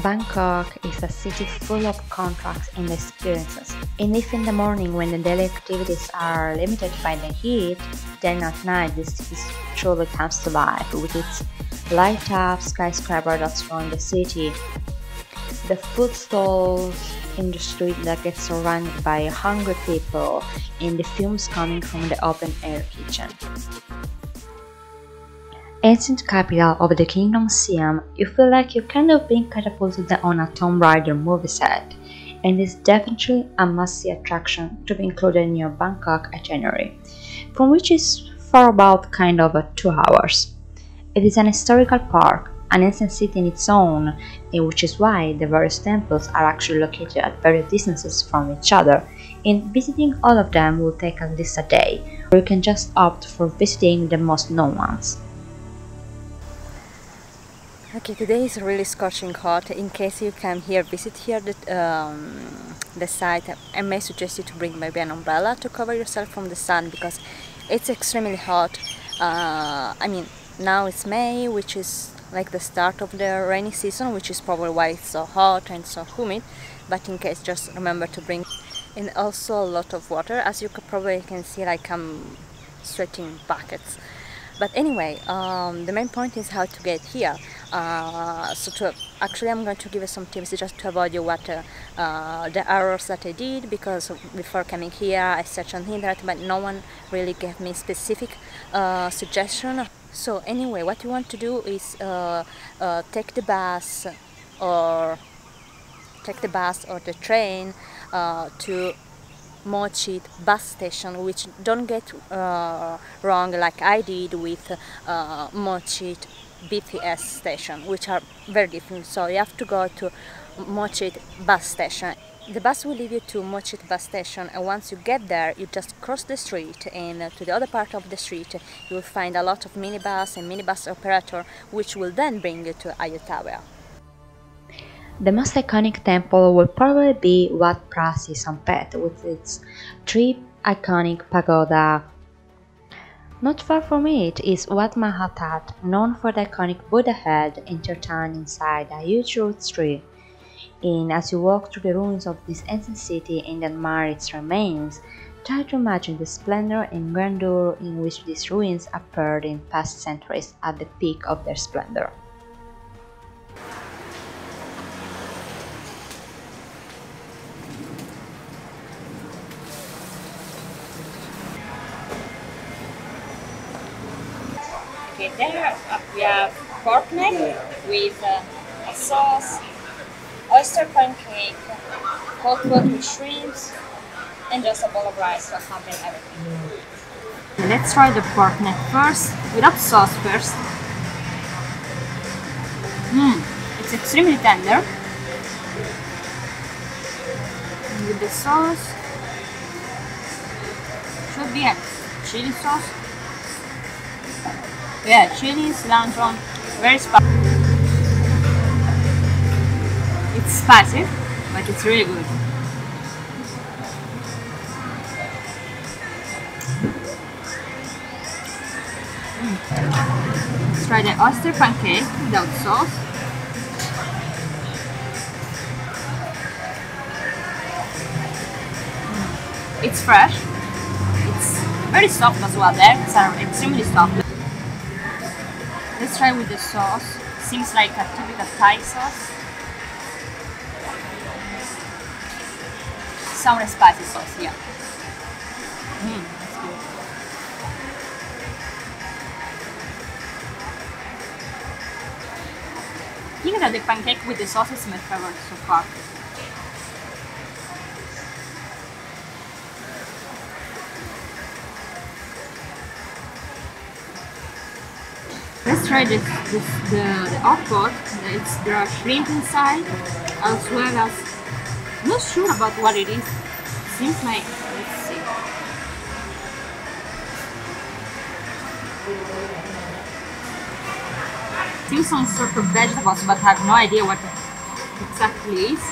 Bangkok is a city full of contrasts and experiences, and if in the morning when the daily activities are limited by the heat, then at night the city truly comes to life with its light-up skyscraper that surround the city, the food stalls in the street that get surrounded by hungry people, and the fumes coming from the open-air kitchen. Ancient capital of the Kingdom Siam, you feel like you kind of being catapulted on a Tomb Raider movie set, and it's definitely a must-see attraction to be included in your Bangkok itinerary, from which is for about kind of 2 hours. It is an historical park, an ancient city in its own, and which is why the various temples are actually located at various distances from each other, and visiting all of them will take at least a day, or you can just opt for visiting the most known ones. Okay, today is really scorching hot. In case you come here, visit here the site, I may suggest you to bring maybe an umbrella to cover yourself from the sun because it's extremely hot. I mean, now it's May, which is like the start of the rainy season, which is probably why it's so hot and so humid. But in case, just remember to bring, and also a lot of water. As you probably can see, like I'm sweating buckets. But anyway, the main point is how to get here. Actually, I'm going to give you some tips just to avoid the errors that I did, because before coming here I searched on the internet, but no one really gave me specific suggestion. So anyway, what you want to do is take the bus or the train to Mochit bus station, which don't get wrong like I did with Mochit BTS station, which are very different. So you have to go to Mochit bus station. The bus will leave you to Mochit bus station, and once you get there you just cross the street, and to the other part of the street you will find a lot of minibus and minibus operator, which will then bring you to Ayutthaya. The most iconic temple will probably be Wat Phra Sampet with its 3 iconic pagoda. Not far from it is Wat Mahathat, known for the iconic Buddha head entertained inside a huge root tree. And as you walk through the ruins of this ancient city and admire its remains, try to imagine the splendor and grandeur in which these ruins appeared in past centuries at the peak of their splendor. Okay, there we have pork neck with a sauce, oyster pancake, cold pot with shrimps, and just a bowl of rice to accompany everything. Let's try the pork neck first, without sauce first. It's extremely tender. And with the sauce, should be a chili sauce. Yeah, chili, cilantro, very spicy. It's spicy, but it's really good. Let's try the oyster pancake without sauce. It's fresh. It's very soft as well. It's extremely soft. Let's try with the sauce. Seems like a typical Thai sauce. Some spicy sauce, yeah. That's good. I think that the pancake with the sauce is my favorite so far. Let's try the hot pot. There are shrimp inside, as well as, I'm not sure about what it is. Seems like, let's see. Seems some sort of vegetables, but I have no idea what it exactly is.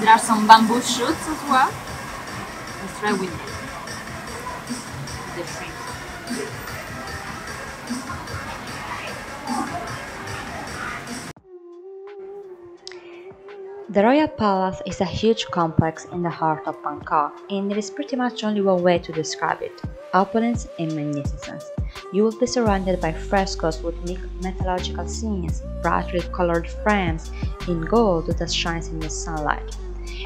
There are some bamboo shoots as well. Let's try with the shrimp. The Royal Palace is a huge complex in the heart of Bangkok, and there is pretty much only one way to describe it: opulence and magnificence. You will be surrounded by frescoes with mythological scenes, brightly colored frames in gold that shines in the sunlight.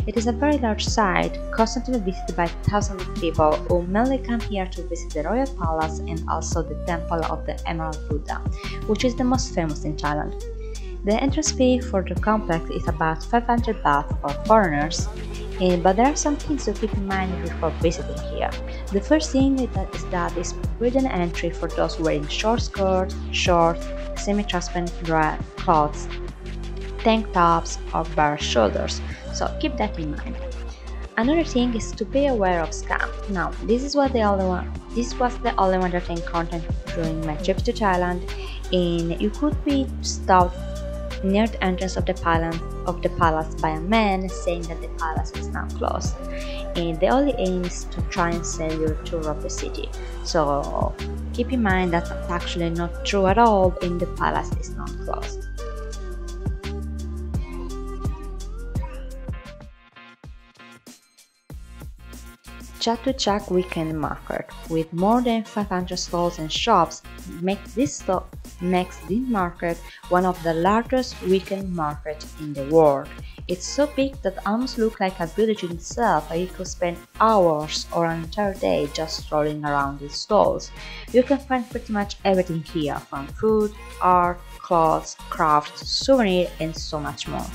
It is a very large site, constantly visited by thousands of people who mainly come here to visit the Royal Palace and also the Temple of the Emerald Buddha, which is the most famous in Thailand. The entrance fee for the complex is about 500 baht for foreigners, but there are some things to keep in mind before visiting here. The first thing is that it's forbidden entry for those wearing short skirts, shorts, semi-transparent clothes, tank tops, or bare shoulders, so keep that in mind. Another thing is to be aware of scam. Now, this was the only one that I encountered during my trip to Thailand, and you could be stopped near the entrance of the palace by a man saying that the palace is now closed, and the only aim is to try and sell you a tour of the city. So keep in mind that's actually not true at all, and the palace is not closed. Chatuchak Weekend Market, with more than 500 stalls and shops, makes this market one of the largest weekend markets in the world. It's so big that it almost looks like a village in itself, and you could spend hours or an entire day just strolling around these stalls. You can find pretty much everything here, from food, art, clothes, crafts, souvenirs, and so much more.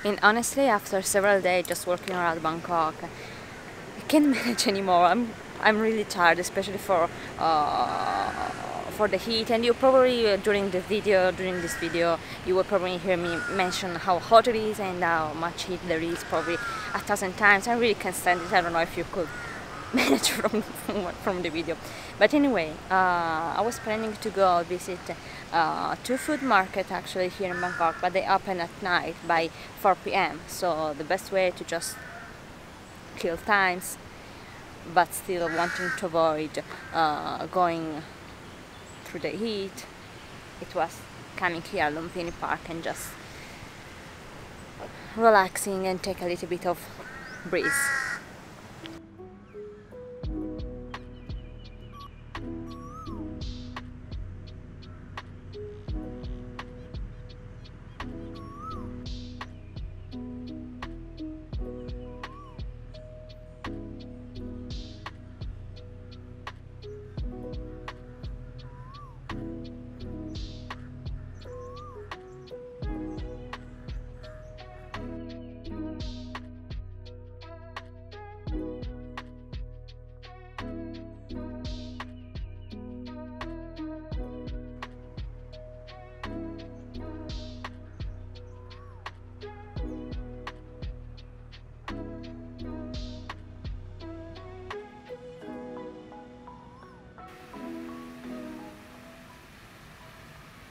And honestly, after several days just walking around Bangkok, I can't manage anymore. I'm really tired, especially for the heat. And you probably during this video, you will probably hear me mention how hot it is and how much heat there is, probably 1,000 times. I really can't stand it. I don't know if you could manage from the video. But anyway, I was planning to go visit two food markets actually here in Bangkok, but they open at night by 4 p.m. So the best way to just kill times, but still wanting to avoid going through the heat, it was coming here Lumphini Park and just relaxing and take a little bit of breeze.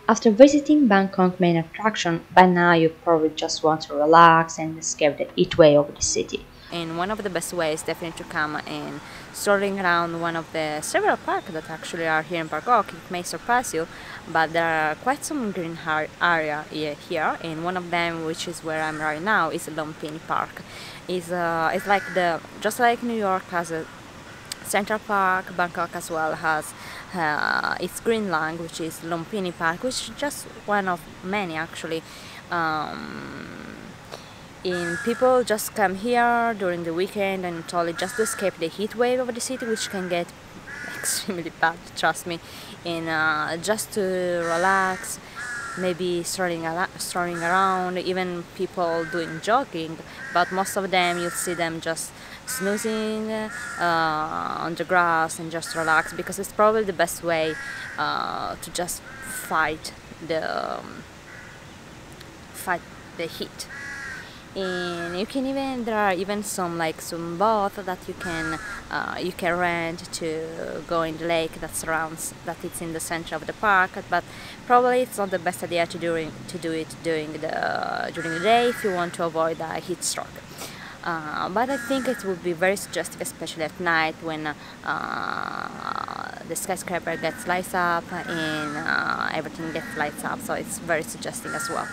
After visiting Bangkok main attraction, by now you probably just want to relax and escape the heat wave of the city. And one of the best ways definitely to come and strolling around one of the several parks that actually are here in Bangkok. It may surprise you, but there are quite some green area here, and one of them, which is where I'm right now, is Lumphini Park. It's like just like New York has a Central Park, Bangkok as well has its green line, which is Lumphini Park, which is just one of many actually. And people just come here during the weekend and totally just to escape the heat wave of the city, which can get extremely bad, trust me, and just to relax, maybe strolling around, even people doing jogging, but most of them you'll see them just snoozing on the grass and just relax, because it's probably the best way to just fight the heat. And there are even some boat that you can rent to go in the lake that it's in the center of the park, but probably it's not the best idea to do it during the day if you want to avoid a heat stroke. but I think it would be very suggestive, especially at night when the skyscraper gets lights up and everything gets lights up, so it's very suggesting as well.